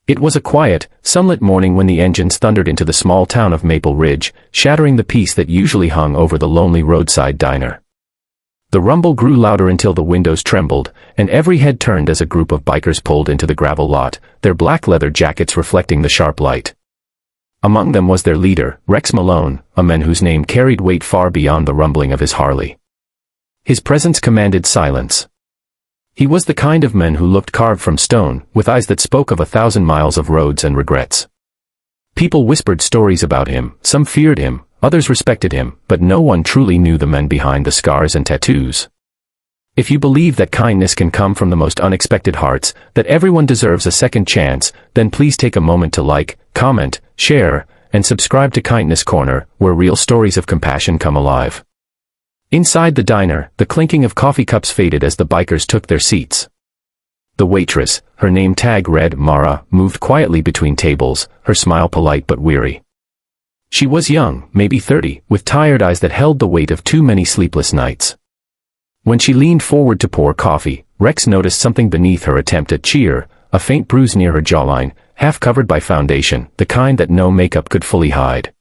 It was a quiet, sunlit morning when the engines thundered into the small town of Maple Ridge, shattering the peace that usually hung over the lonely roadside diner. The rumble grew louder until the windows trembled, and every head turned as a group of bikers pulled into the gravel lot, their black leather jackets reflecting the sharp light. Among them was their leader, Rex Malone, a man whose name carried weight far beyond the rumbling of his Harley. His presence commanded silence. He was the kind of man who looked carved from stone, with eyes that spoke of 1,000 miles of roads and regrets. People whispered stories about him, some feared him, others respected him, but no one truly knew the men behind the scars and tattoos. If you believe that kindness can come from the most unexpected hearts, that everyone deserves a second chance, then please take a moment to like, comment, share, and subscribe to Kindness Corner, where real stories of compassion come alive. Inside the diner, the clinking of coffee cups faded as the bikers took their seats. The waitress, her name tag read Mara, moved quietly between tables, her smile polite but weary. She was young, maybe 30, with tired eyes that held the weight of too many sleepless nights. When she leaned forward to pour coffee, Rex noticed something beneath her attempt at cheer, a faint bruise near her jawline, half covered by foundation, the kind that no makeup could fully hide.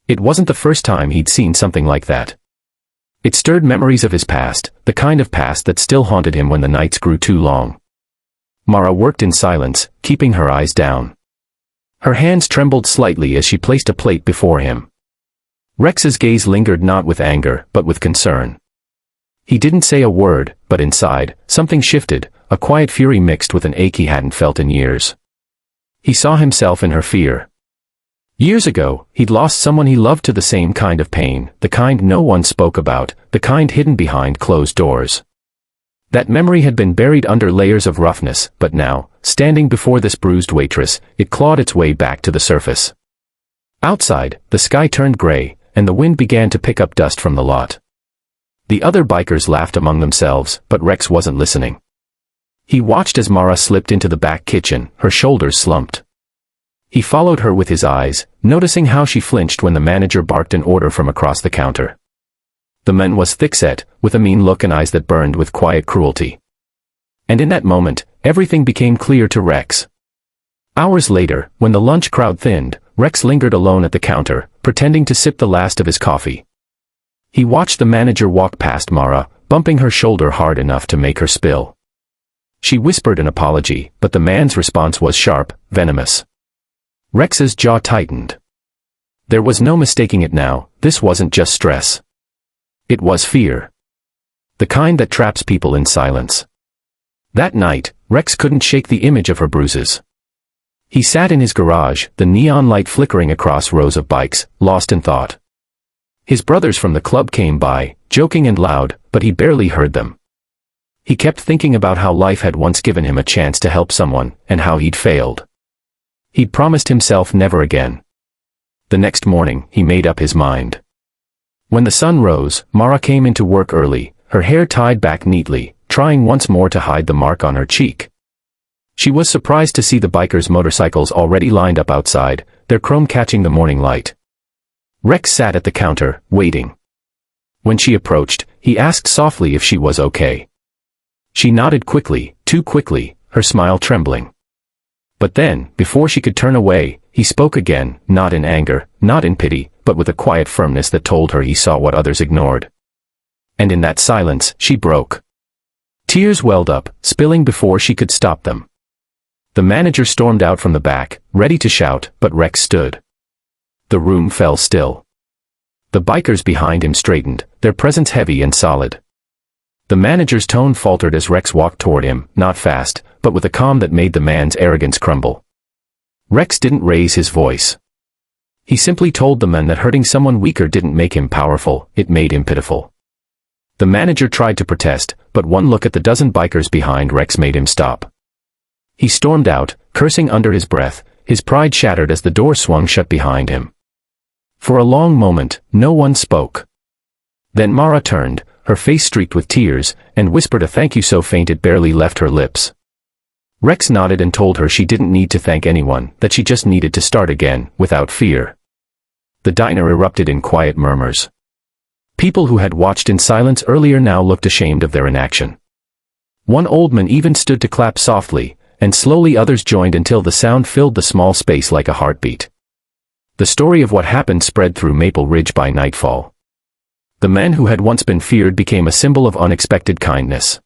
It wasn't the first time he'd seen something like that. It stirred memories of his past, the kind of past that still haunted him when the nights grew too long. Mara worked in silence, keeping her eyes down. Her hands trembled slightly as she placed a plate before him. Rex's gaze lingered not with anger, but with concern. He didn't say a word, but inside, something shifted, a quiet fury mixed with an ache he hadn't felt in years. He saw himself in her fear. Years ago, he'd lost someone he loved to the same kind of pain, the kind no one spoke about, the kind hidden behind closed doors. That memory had been buried under layers of roughness, but now, standing before this bruised waitress, it clawed its way back to the surface. Outside, the sky turned gray, and the wind began to pick up dust from the lot. The other bikers laughed among themselves, but Rex wasn't listening. He watched as Mara slipped into the back kitchen, her shoulders slumped. He followed her with his eyes, noticing how she flinched when the manager barked an order from across the counter. The man was thick-set, with a mean look and eyes that burned with quiet cruelty. And in that moment, everything became clear to Rex. Hours later, when the lunch crowd thinned, Rex lingered alone at the counter, pretending to sip the last of his coffee. He watched the manager walk past Mara, bumping her shoulder hard enough to make her spill. She whispered an apology, but the man's response was sharp, venomous. Rex's jaw tightened. There was no mistaking it now, this wasn't just stress. It was fear. The kind that traps people in silence. That night, Rex couldn't shake the image of her bruises. He sat in his garage, the neon light flickering across rows of bikes, lost in thought. His brothers from the club came by, joking and loud, but he barely heard them. He kept thinking about how life had once given him a chance to help someone, and how he'd failed. He'd promised himself never again. The next morning, he made up his mind. When the sun rose, Mara came into work early, her hair tied back neatly, trying once more to hide the mark on her cheek. She was surprised to see the bikers' motorcycles already lined up outside, their chrome catching the morning light. Rex sat at the counter, waiting. When she approached, he asked softly if she was okay. She nodded quickly, too quickly, her smile trembling. But then, before she could turn away, he spoke again, not in anger, not in pity, but with a quiet firmness that told her he saw what others ignored. And in that silence, she broke. Tears welled up, spilling before she could stop them. The manager stormed out from the back, ready to shout, but Rex stood. The room fell still. The bikers behind him straightened, their presence heavy and solid. The manager's tone faltered as Rex walked toward him, not fast, but with a calm that made the man's arrogance crumble. Rex didn't raise his voice. He simply told the man that hurting someone weaker didn't make him powerful, it made him pitiful. The manager tried to protest, but one look at the dozen bikers behind Rex made him stop. He stormed out, cursing under his breath, his pride shattered as the door swung shut behind him. For a long moment, no one spoke. Then Mara turned, her face streaked with tears, and whispered a thank you so faint it barely left her lips. Rex nodded and told her she didn't need to thank anyone, that she just needed to start again, without fear. The diner erupted in quiet murmurs. People who had watched in silence earlier now looked ashamed of their inaction. One old man even stood to clap softly, and slowly others joined until the sound filled the small space like a heartbeat. The story of what happened spread through Maple Ridge by nightfall. The men who had once been feared became a symbol of unexpected kindness.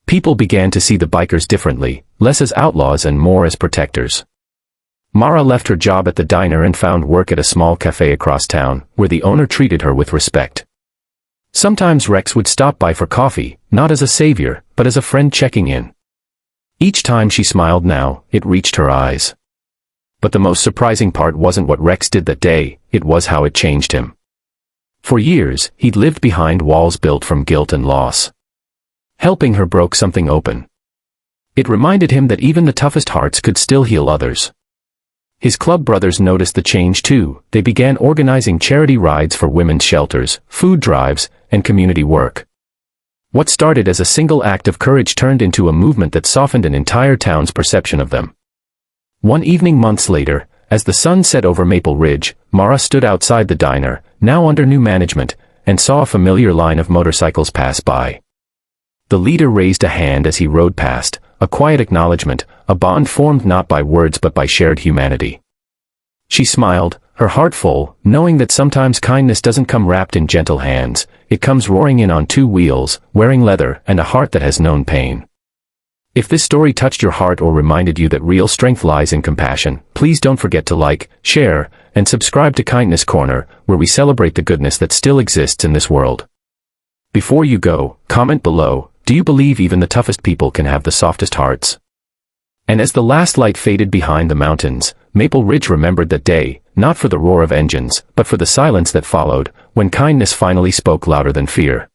People began to see the bikers differently, less as outlaws and more as protectors. Mara left her job at the diner and found work at a small cafe across town, where the owner treated her with respect. Sometimes Rex would stop by for coffee, not as a savior, but as a friend checking in. Each time she smiled now, it reached her eyes. But the most surprising part wasn't what Rex did that day, it was how it changed him. For years, he'd lived behind walls built from guilt and loss. Helping her broke something open. It reminded him that even the toughest hearts could still heal others. His club brothers noticed the change too. They began organizing charity rides for women's shelters, food drives, and community work. What started as a single act of courage turned into a movement that softened an entire town's perception of them. One evening months later, as the sun set over Maple Ridge, Mara stood outside the diner, now under new management, and saw a familiar line of motorcycles pass by. The leader raised a hand as he rode past, a quiet acknowledgement, a bond formed not by words but by shared humanity. She smiled, her heart full, knowing that sometimes kindness doesn't come wrapped in gentle hands, it comes roaring in on two wheels, wearing leather, and a heart that has known pain. If this story touched your heart or reminded you that real strength lies in compassion, please don't forget to like, share, and subscribe to Kindness Corner, where we celebrate the goodness that still exists in this world. Before you go, comment below, do you believe even the toughest people can have the softest hearts? And as the last light faded behind the mountains, Maple Ridge remembered that day, not for the roar of engines, but for the silence that followed, when kindness finally spoke louder than fear.